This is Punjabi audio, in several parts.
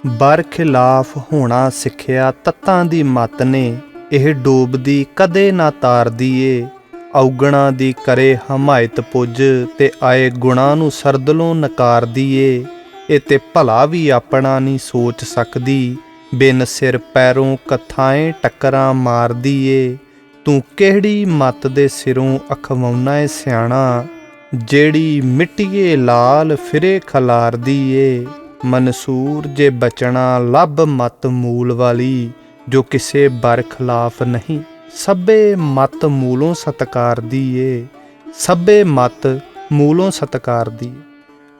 बर खिलाफ होना सिखिया तत्तां दी मत ने, ਇਹ ਡੋਬਦੀ ਕਦੇ ਨਾ ਤਾਰਦੀ ਏ। ਔਗਣਾ ਦੀ ਕਰੇ ਹਮਾਇਤ ਪੁੱਜ, ਤੇ ਆਏ ਗੁਣਾਂ ਨੂੰ ਸਰਦਲੋਂ ਨਕਾਰਦੀ ਏ। ਇਹ ਤੇ ਭਲਾ ਵੀ ਆਪਣਾ ਨਹੀਂ ਸੋਚ ਸਕਦੀ, ਬਿਨ ਸਿਰ ਪੈਰੋਂ ਕਥਾਏਂ ਟੱਕਰਾਂ ਮਾਰਦੀ ਏ। ਤੂੰ ਕਿਹੜੀ ਮੱਤ ਦੇ ਸਿਰੋਂ ਅਖਵਾਉਣਾ ਏ ਸਿਆਣਾ, ਜਿਹੜੀ ਮਿੱਟੀਏ ਲਾਲ ਫਿਰੇ ਖਲਾਰਦੀ ਏ। ਮਨਸੂਰ ਜੇ ਬਚਣਾ ਲੱਭ ਮਤ ਮੂਲ ਵਾਲੀ, ਜੋ ਕਿਸੇ बर ਖਿਲਾਫ ਨਹੀਂ। ਸਭੇ ਮਤ ਮੂਲੋਂ ਸਤਕਾਰ ਦੀ ਏ, ਸਭੇ ਮਤ ਮੂਲੋਂ ਸਤਕਾਰ ਦੀ।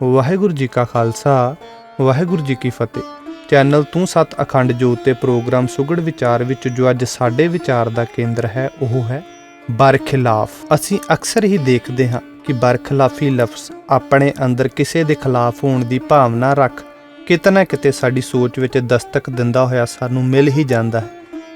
ਵਾਹਿਗੁਰੂ ਜੀ ਕਾ ਖਾਲਸਾ, ਵਾਹਿਗੁਰੂ ਜੀ ਕੀ ਫਤਿਹ। ਚੈਨਲ ਤੂੰ ਸੱਤ ਅਖੰਡ ਜੋਤ ਤੇ ਪ੍ਰੋਗਰਾਮ ਸੁਗੜ ਵਿਚਾਰ ਵਿੱਚ ਜੋ ਅੱਜ ਸਾਡੇ ਵਿਚਾਰ ਦਾ ਕੇਂਦਰ ਹੈ ਉਹ ਹੈ बर ਖਿਲਾਫ। ਅਸੀਂ ਅਕਸਰ ਹੀ ਦੇਖਦੇ ਹਾਂ ਕਿ बर ਖਿਲਾਫੀ ਲਫ਼ਜ਼ ਆਪਣੇ ਅੰਦਰ ਕਿਸੇ ਦੇ ਖਿਲਾਫ ਹੋਣ ਦੀ ਭਾਵਨਾ ਰੱਖ ਕਿਤੇ ਨਾ ਕਿਤੇ ਸਾਡੀ ਸੋਚ ਵਿੱਚ ਦਸਤਕ ਦਿੰਦਾ ਹੋਇਆ ਸਾਨੂੰ ਮਿਲ ਹੀ ਜਾਂਦਾ ਹੈ।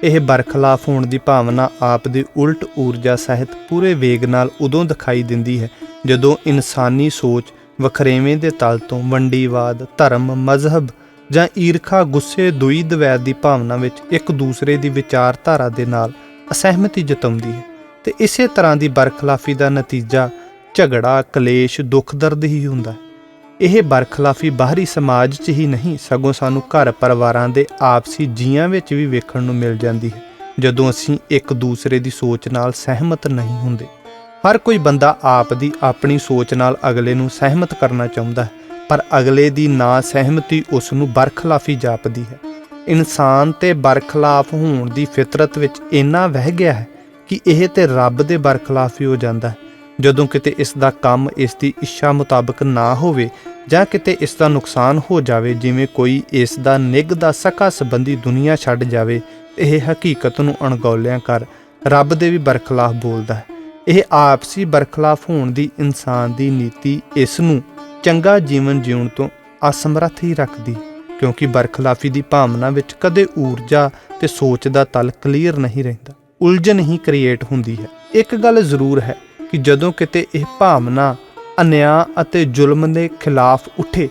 ਇਹ ਬਰਖਲਾਫ ਹੋਣ ਦੀ ਭਾਵਨਾ ਆਪ ਦੀ ਉਲਟ ਊਰਜਾ ਸਹਿਤ ਪੂਰੇ ਵੇਗ ਨਾਲ ਉਦੋਂ ਦਿਖਾਈ ਦਿੰਦੀ ਹੈ ਜਦੋਂ ਇਨਸਾਨੀ ਸੋਚ ਵਖਰੇਵੇਂ ਦੇ ਤਲ ਤੋਂ ਵੰਡੀਵਾਦ, ਧਰਮ, ਮਜ਼ਹਬ ਜਾਂ ਈਰਖਾ, ਗੁੱਸੇ, ਦੁਈ ਦਵੈਤ ਦੀ ਭਾਵਨਾ ਵਿੱਚ ਇੱਕ ਦੂਸਰੇ ਦੀ ਵਿਚਾਰਧਾਰਾ ਦੇ ਨਾਲ ਅਸਹਿਮਤੀ ਜਤਾਉਂਦੀ ਹੈ। ਤੇ ਇਸੇ ਤਰ੍ਹਾਂ ਦੀ ਬਰਖਲਾਫੀ ਦਾ ਨਤੀਜਾ ਝਗੜਾ, ਕਲੇਸ਼, ਦੁੱਖ ਦਰਦ ਹੀ ਹੁੰਦਾ ਹੈ। ਇਹ ਬਰਖਲਾਫੀ ਬਾਹਰੀ ਸਮਾਜ 'ਚ ਹੀ ਨਹੀਂ ਸਗੋਂ ਸਾਨੂੰ ਘਰ ਪਰਿਵਾਰਾਂ ਦੇ ਆਪਸੀ ਜੀਆਂ ਵਿੱਚ ਵੀ ਵੇਖਣ ਨੂੰ ਮਿਲ ਜਾਂਦੀ ਹੈ ਜਦੋਂ ਅਸੀਂ ਇੱਕ ਦੂਸਰੇ ਦੀ ਸੋਚ ਨਾਲ ਸਹਿਮਤ ਨਹੀਂ ਹੁੰਦੇ। ਹਰ ਕੋਈ ਬੰਦਾ ਆਪ ਦੀ ਆਪਣੀ ਸੋਚ ਨਾਲ ਅਗਲੇ ਨੂੰ ਸਹਿਮਤ ਕਰਨਾ ਚਾਹੁੰਦਾ ਹੈ, ਪਰ ਅਗਲੇ ਦੀ ਨਾ ਸਹਿਮਤੀ ਉਸ ਨੂੰ ਬਰਖਲਾਫੀ ਜਾਪਦੀ ਹੈ। ਇਨਸਾਨ ਤੇ ਬਰਖਲਾਫ ਹੋਣ ਦੀ ਫਿਤਰਤ ਵਿੱਚ ਇੰਨਾ ਵਹਿ ਗਿਆ ਹੈ ਕਿ ਇਹ ਤੇ ਰੱਬ ਦੇ ਬਰਖਲਾਫ ਹੀ ਹੋ ਜਾਂਦਾ ਹੈ। ਜਦੋਂ ਕਿਤੇ ਇਸ ਦਾ ਕੰਮ ਇਸ ਦੀ ਇੱਛਾ ਮੁਤਾਬਕ ਨਾ ਹੋਵੇ ਜਾਂ ਕਿਤੇ ਇਸ ਦਾ ਨੁਕਸਾਨ ਹੋ ਜਾਵੇ, ਜਿਵੇਂ ਕੋਈ ਇਸ ਦਾ ਨਿੱਘ ਦਾ ਸਕਾ ਸੰਬੰਧੀ ਦੁਨੀਆ ਛੱਡ ਜਾਵੇ, ਇਹ ਹਕੀਕਤ ਨੂੰ ਅਣਗੌਲਿਆਂ ਕਰ ਰੱਬ ਦੇ ਵੀ ਬਰਖਲਾਫ ਬੋਲਦਾ ਹੈ। ਇਹ ਆਪਸੀ ਬਰਖਲਾਫ ਹੋਣ ਦੀ ਇਨਸਾਨ ਦੀ ਨੀਤੀ ਇਸ ਨੂੰ ਚੰਗਾ ਜੀਵਨ ਜਿਉਣ ਤੋਂ ਅਸਮਰੱਥ ਹੀ ਰੱਖਦੀ, ਕਿਉਂਕਿ ਬਰਖਲਾਫੀ ਦੀ ਭਾਵਨਾ ਵਿੱਚ ਕਦੇ ਊਰਜਾ ਤੇ ਸੋਚ ਦਾ ਤਲ ਕਲੀਅਰ ਨਹੀਂ ਰਹਿੰਦਾ, ਉਲਝਣ ਹੀ ਕ੍ਰੀਏਟ ਹੁੰਦੀ ਹੈ। ਇੱਕ ਗੱਲ ਜ਼ਰੂਰ ਹੈ ਕਿ ਜਦੋਂ ਕਿਤੇ ਇਹ ਭਾਵਨਾ ਅਨਿਆਂ ਅਤੇ ਜ਼ੁਲਮ ਦੇ ਖਿਲਾਫ ਉੱਠੇ,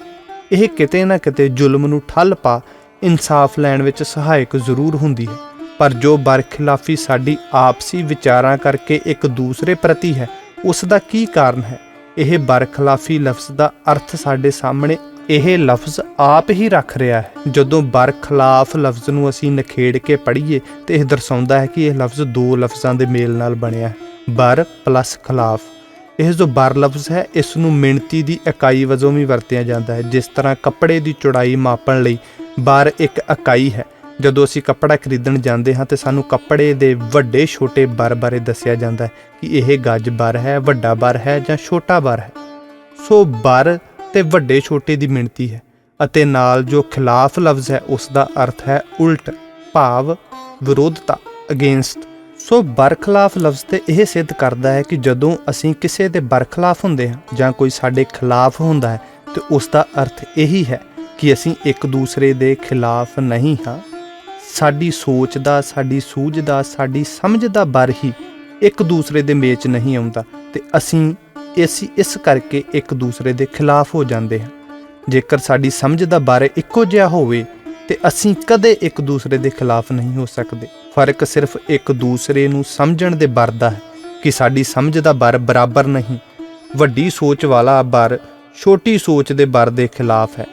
ਇਹ ਕਿਤੇ ਨਾ ਕਿਤੇ ਜ਼ੁਲਮ ਨੂੰ ਠੱਲ ਪਾ ਇਨਸਾਫ ਲੈਣ ਵਿੱਚ ਸਹਾਇਕ ਜ਼ਰੂਰ ਹੁੰਦੀ ਹੈ। ਪਰ ਜੋ ਬਰਖਿਲਾਫੀ ਸਾਡੀ ਆਪਸੀ ਵਿਚਾਰਾਂ ਕਰਕੇ ਇੱਕ ਦੂਸਰੇ ਪ੍ਰਤੀ ਹੈ, ਉਸ ਦਾ ਕੀ ਕਾਰਨ ਹੈ? ਇਹ ਬਰਖਿਲਾਫੀ ਲਫ਼ਜ਼ ਦਾ ਅਰਥ ਸਾਡੇ ਸਾਹਮਣੇ ਇਹ ਲਫ਼ਜ਼ ਆਪ ਹੀ ਰੱਖ ਰਿਹਾ ਹੈ। ਜਦੋਂ ਬਰਖਿਲਾਫ ਲਫ਼ਜ਼ ਨੂੰ ਅਸੀਂ ਨਿਖੇੜ ਕੇ ਪੜ੍ਹੀਏ ਤਾਂ ਇਹ ਦਰਸਾਉਂਦਾ ਹੈ ਕਿ ਇਹ ਲਫ਼ਜ਼ ਦੋ ਲਫ਼ਜ਼ਾਂ ਦੇ ਮੇਲ ਨਾਲ ਬਣਿਆ ਹੈ, बर ਪਲੱਸ ਖਿਲਾਫ। ਇਹ ਜੋ बर ਲਫ਼ਜ਼ ਹੈ, ਇਸ ਨੂੰ ਮਿਣਤੀ ਦੀ ਇਕਾਈ ਵਜੋਂ ਵੀ ਵਰਤਿਆ ਜਾਂਦਾ ਹੈ। ਜਿਸ ਤਰ੍ਹਾਂ ਕੱਪੜੇ ਦੀ ਚੌੜਾਈ ਮਾਪਣ ਲਈ बर ਇੱਕ ਇਕਾਈ ਹੈ। ਜਦੋਂ ਅਸੀਂ ਕੱਪੜਾ ਖਰੀਦਣ ਜਾਂਦੇ ਹਾਂ ਤਾਂ ਸਾਨੂੰ ਕੱਪੜੇ ਦੇ ਵੱਡੇ ਛੋਟੇ बर ਬਾਰੇ ਦੱਸਿਆ ਜਾਂਦਾ ਹੈ ਕਿ ਇਹ ਗੱਜ बर ਹੈ, ਵੱਡਾ बर ਹੈ ਜਾਂ ਛੋਟਾ बर ਹੈ। ਸੋ बर ਤੇ ਵੱਡੇ ਛੋਟੇ ਦੀ ਮਿਣਤੀ ਹੈ, ਅਤੇ ਨਾਲ ਜੋ ਖਿਲਾਫ ਲਫ਼ਜ਼ ਹੈ ਉਸ ਦਾ ਅਰਥ ਹੈ ਉਲਟ, ਭਾਵ ਵਿਰੋਧਤਾ, ਅਗੇਂਸਟ। ਸੋ ਬਰਖਲਾਫ ਲਫ਼ਜ਼ ਤੇ ਇਹ ਸਿੱਧ ਕਰਦਾ ਹੈ ਕਿ ਜਦੋਂ ਅਸੀਂ ਕਿਸੇ ਦੇ ਬਰਖਲਾਫ ਹੁੰਦੇ ਹਾਂ ਜਾਂ ਕੋਈ ਸਾਡੇ ਖਿਲਾਫ ਹੁੰਦਾ ਹੈ ਤੇ ਉਸ ਦਾ ਅਰਥ ਇਹੀ ਹੈ ਕਿ ਅਸੀਂ ਇੱਕ ਦੂਸਰੇ ਦੇ ਖਿਲਾਫ ਨਹੀਂ ਹਾਂ। ਸਾਡੀ ਸੋਚ ਦਾ, ਸਾਡੀ ਸੂਝ ਦਾ, ਸਾਡੀ ਸਮਝ ਦਾ बर ਹੀ ਇੱਕ ਦੂਸਰੇ ਦੇ ਮੇਚ ਨਹੀਂ ਆਉਂਦਾ ਤੇ ਅਸੀਂ ਇਸ ਕਰਕੇ ਇੱਕ ਦੂਸਰੇ ਦੇ ਖਿਲਾਫ ਹੋ ਜਾਂਦੇ ਹਾਂ। ਜੇਕਰ ਸਾਡੀ ਸਮਝ ਦਾ बर ਇੱਕੋ ਜਿਹਾ ਹੋਵੇ ਤੇ ਅਸੀਂ ਕਦੇ ਇੱਕ ਦੂਸਰੇ ਦੇ ਖਿਲਾਫ ਨਹੀਂ ਹੋ ਸਕਦੇ। ਫਰਕ ਸਿਰਫ ਇੱਕ ਦੂਸਰੇ ਨੂੰ ਸਮਝਣ ਦੇ बर ਦਾ ਹੈ ਕਿ ਸਾਡੀ ਸਮਝ ਦਾ बर ਬਰਾਬਰ ਨਹੀਂ। ਵੱਡੀ ਸੋਚ ਵਾਲਾ बर ਛੋਟੀ ਸੋਚ ਦੇ बर ਦੇ ਖਿਲਾਫ ਹੈ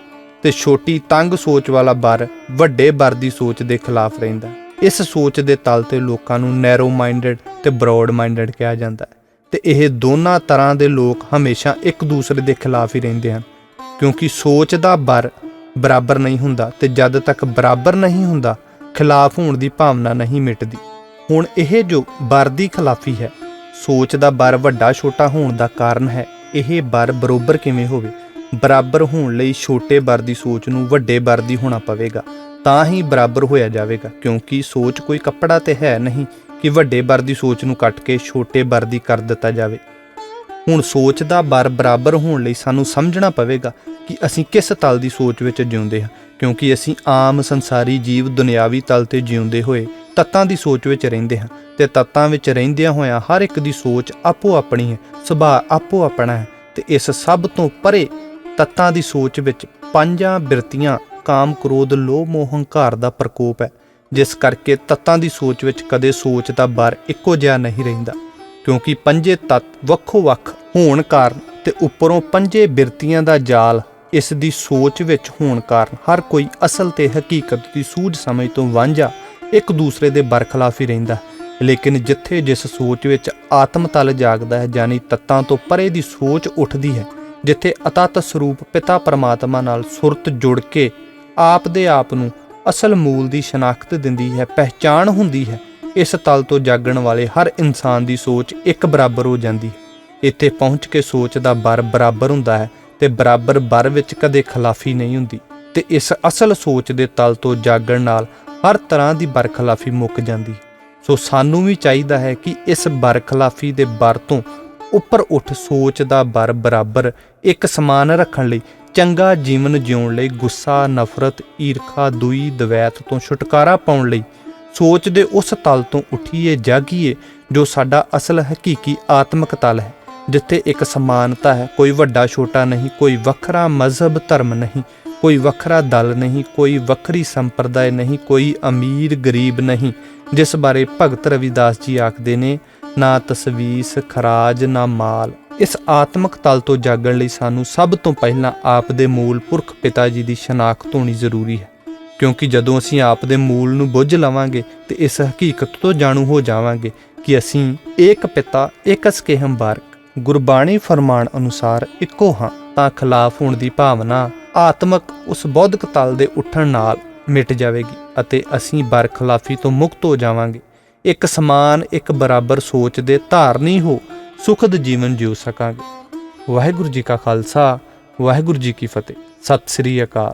ਤੇ ਛੋਟੀ ਤੰਗ ਸੋਚ ਵਾਲਾ बर ਵੱਡੇ बर ਦੀ ਸੋਚ ਦੇ ਖਿਲਾਫ ਰਹਿੰਦਾ। ਇਸ ਸੋਚ ਦੇ ਤਲ ਤੇ ਲੋਕਾਂ ਨੂੰ ਨੈਰੋ ਮਾਈਂਡਡ ਤੇ ਬਰੋਡ ਮਾਈਂਡਡ ਕਿਹਾ ਜਾਂਦਾ ਹੈ ਤੇ ਇਹ ਦੋਨਾਂ ਤਰ੍ਹਾਂ ਦੇ ਲੋਕ ਹਮੇਸ਼ਾ ਇੱਕ ਦੂਸਰੇ ਦੇ ਖਿਲਾਫ ਹੀ ਰਹਿੰਦੇ ਹਨ, ਕਿਉਂਕਿ ਸੋਚ ਦਾ बर ਬਰਾਬਰ ਨਹੀਂ ਹੁੰਦਾ ਤੇ ਜਦ ਤੱਕ ਬਰਾਬਰ ਨਹੀਂ ਹੁੰਦਾ ਖਿਲਾਫ ਹੋਣ ਦੀ ਭਾਵਨਾ ਨਹੀਂ ਮਿਟਦੀ। ਹੁਣ ਇਹ ਜੋ बर ਦੀ ਖਿਲਾਫੀ ਹੈ, ਸੋਚ ਦਾ बर ਵੱਡਾ ਛੋਟਾ ਹੋਣ ਦਾ ਕਾਰਨ ਹੈ। ਇਹ बर ਬਰੋਬਰ ਕਿਵੇਂ ਹੋਵੇ? ਬਰਾਬਰ ਹੋਣ ਲਈ ਛੋਟੇ बर ਦੀ ਸੋਚ ਨੂੰ ਵੱਡੇ बर ਦੀ ਹੋਣਾ ਪਵੇਗਾ, ਤਾਂ ਹੀ ਬਰਾਬਰ ਹੋਇਆ ਜਾਵੇਗਾ, ਕਿਉਂਕਿ ਸੋਚ ਕੋਈ ਕੱਪੜਾ ਤੇ ਹੈ ਨਹੀਂ ਕਿ ਵੱਡੇ बर ਦੀ ਸੋਚ ਨੂੰ ਕੱਟ ਕੇ ਛੋਟੇ बर ਦੀ ਕਰ ਦਿੱਤਾ ਜਾਵੇ। ਹੁਣ ਸੋਚ ਦਾ बर ਬਰਾਬਰ ਹੋਣ ਲਈ ਸਾਨੂੰ ਸਮਝਣਾ ਪਵੇਗਾ ਕਿ ਅਸੀਂ ਕਿਸ ਤਲ ਦੀ ਸੋਚ ਵਿੱਚ ਜਿਉਂਦੇ ਹਾਂ, ਕਿਉਂਕਿ ਅਸੀਂ ਆਮ ਸੰਸਾਰੀ ਜੀਵ ਦੁਨਿਆਵੀ ਤਲ ਤੇ ਜਿਉਂਦੇ ਹੋਏ ਤੱਤਾਂ ਦੀ ਸੋਚ ਵਿੱਚ ਰਹਿੰਦੇ ਹਾਂ ਤੇ ਤੱਤਾਂ ਵਿੱਚ ਰਹਿੰਦਿਆਂ ਹੋਇਆਂ ਹਰ ਇੱਕ ਦੀ ਸੋਚ ਆਪੋ ਆਪਣੀ ਹੈ, ਸੁਭਾਅ ਆਪੋ ਆਪਣਾ ਹੈ। ਤੇ ਇਸ ਸਭ ਤੋਂ ਪਰੇ ਤੱਤਾਂ ਦੀ ਸੋਚ ਵਿੱਚ ਪੰਜਾਂ ਬਿਰਤੀਆਂ ਕਾਮ ਕ੍ਰੋਧ ਲੋਭ ਮੋਹ ਹੰਕਾਰ ਦਾ ਪ੍ਰਕੋਪ ਹੈ, ਜਿਸ ਕਰਕੇ ਤੱਤਾਂ ਦੀ ਸੋਚ ਵਿੱਚ ਕਦੇ ਸੋਚ ਦਾ ਬਰ ਇੱਕੋ ਜਿਹਾ ਨਹੀਂ ਰਹਿੰਦਾ, ਕਿਉਂਕਿ ਪੰਜੇ ਤੱਤ ਵੱਖੋ ਵੱਖ ਹੋਣ ਕਾਰਨ ਤੇ ਉੱਪਰੋਂ ਪੰਜੇ ਬਿਰਤੀਆਂ ਦਾ ਜਾਲ ਇਸ ਦੀ ਸੋਚ ਵਿੱਚ ਹੋਣ ਕਾਰਨ ਹਰ ਕੋਈ ਅਸਲ ਤੇ ਹਕੀਕਤ ਦੀ ਸੂਝ ਸਮਝ ਤੋਂ ਵਾਂਝਾ ਇੱਕ ਦੂਸਰੇ ਦੇ ਬਰਖਲਾਫ ਹੀ ਰਹਿੰਦਾ। ਲੇਕਿਨ ਜਿੱਥੇ ਜਿਸ ਸੋਚ ਵਿੱਚ ਆਤਮ ਤਲ ਜਾਗਦਾ ਹੈ, ਯਾਨੀ ਤੱਤਾਂ ਤੋਂ ਪਰੇ ਦੀ ਸੋਚ ਉੱਠਦੀ ਹੈ, ਜਿੱਥੇ ਅਤੱਤ ਸਰੂਪ ਪਿਤਾ ਪਰਮਾਤਮਾ ਨਾਲ ਸੁਰਤ ਜੁੜ ਕੇ ਆਪ ਦੇ ਆਪ ਨੂੰ ਅਸਲ ਮੂਲ ਦੀ ਸ਼ਨਾਖਤ ਦਿੰਦੀ ਹੈ, ਪਹਿਚਾਣ ਹੁੰਦੀ ਹੈ, ਇਸ ਤਲ ਤੋਂ ਜਾਗਣ ਵਾਲੇ ਹਰ ਇਨਸਾਨ ਦੀ ਸੋਚ ਇੱਕ ਬਰਾਬਰ ਹੋ ਜਾਂਦੀ ਹੈ। ਇੱਥੇ ਪਹੁੰਚ ਕੇ ਸੋਚ ਦਾ ਬਰ ਬਰਾਬਰ ਹੁੰਦਾ ਹੈ ਤੇ ਬਰਾਬਰ ਬਰ ਵਿੱਚ ਕਦੇ ਖਿਲਾਫੀ ਨਹੀਂ ਹੁੰਦੀ, ਤੇ ਇਸ ਅਸਲ ਸੋਚ ਦੇ ਤਲ ਤੋਂ ਜਾਗਣ ਨਾਲ ਹਰ ਤਰ੍ਹਾਂ ਦੀ ਬਰਖਲਾਫੀ ਮੁੱਕ ਜਾਂਦੀ। ਸੋ ਸਾਨੂੰ ਵੀ ਚਾਹੀਦਾ ਹੈ ਕਿ ਇਸ ਬਰਖਲਾਫੀ ਦੇ ਬਰ ਤੋਂ ਉੱਪਰ ਉੱਠ ਸੋਚ ਦਾ ਬਰ ਬਰਾਬਰ ਇੱਕ ਸਮਾਨ ਰੱਖਣ ਲਈ, ਚੰਗਾ ਜੀਵਨ ਜਿਉਣ ਲਈ, ਗੁੱਸਾ ਨਫ਼ਰਤ ਈਰਖਾ ਦੂਈ ਦਵੈਤ ਤੋਂ ਛੁਟਕਾਰਾ ਪਾਉਣ ਲਈ ਸੋਚ ਦੇ ਉਸ ਤਲ ਤੋਂ ਉੱਠੀਏ ਜਾਗੀਏ ਜੋ ਸਾਡਾ ਅਸਲ ਹਕੀਕੀ ਆਤਮਿਕ ਤਲ ਹੈ, ਜਿੱਥੇ ਇੱਕ ਸਮਾਨਤਾ ਹੈ, ਕੋਈ ਵੱਡਾ ਛੋਟਾ ਨਹੀਂ, ਕੋਈ ਵੱਖਰਾ ਮਜ਼ਹਬ ਧਰਮ ਨਹੀਂ, ਕੋਈ ਵੱਖਰਾ ਦਲ ਨਹੀਂ, ਕੋਈ ਵੱਖਰੀ ਸੰਪਰਦਾਇ ਨਹੀਂ, ਕੋਈ ਅਮੀਰ ਗਰੀਬ ਨਹੀਂ, ਜਿਸ ਬਾਰੇ ਭਗਤ ਰਵਿਦਾਸ ਜੀ ਆਖਦੇ ਨੇ, ਨਾ ਤਸਵੀਸ ਖਰਾਜ ਨਾ ਮਾਲ। ਇਸ ਆਤਮਿਕ ਤਲ ਤੋਂ ਜਾਗਣ ਲਈ ਸਾਨੂੰ ਸਭ ਤੋਂ ਪਹਿਲਾਂ ਆਪ ਦੇ ਮੂਲ ਪੁਰਖ ਪਿਤਾ ਜੀ ਦੀ ਸ਼ਨਾਖਤ ਹੋਣੀ ਜ਼ਰੂਰੀ ਹੈ, ਕਿਉਂਕਿ ਜਦੋਂ ਅਸੀਂ ਆਪ ਦੇ ਮੂਲ ਨੂੰ ਬੁੱਝ ਲਵਾਂਗੇ ਤੇ ਇਸ ਹਕੀਕਤ ਤੋਂ ਜਾਣੂ ਹੋ ਜਾਵਾਂਗੇ ਕਿ ਅਸੀਂ ਏਕ ਪਿਤਾ ਏਕਸ ਕੇ ਹਮ ਬਾਰਕ, ਗੁਰਬਾਣੀ ਫਰਮਾਨ ਅਨੁਸਾਰ ਇੱਕੋ ਹਾਂ, ਤਾਂ ਖਿਲਾਫ ਹੋਣ ਦੀ ਭਾਵਨਾ ਆਤਮਕ ਉਸ ਬੌਧਿਕ ਤਲ ਦੇ ਉੱਠਣ ਨਾਲ ਮਿਟ ਜਾਵੇਗੀ ਅਤੇ ਅਸੀਂ ਬਰਖਲਾਫੀ ਤੋਂ ਮੁਕਤ ਹੋ ਜਾਵਾਂਗੇ। ਇੱਕ ਸਮਾਨ ਇੱਕ ਬਰਾਬਰ ਸੋਚ ਦੇ ਧਾਰਨੀ ਹੋ ਸੁਖਦ ਜੀਵਨ ਜਿਉ ਸਕਾਂਗੇ। ਵਾਹਿਗੁਰੂ ਜੀ ਕਾ ਖਾਲਸਾ, ਵਾਹਿਗੁਰੂ ਜੀ ਕੀ ਫਤਿਹ। ਸਤਿ ਸ੍ਰੀ ਅਕਾਲ।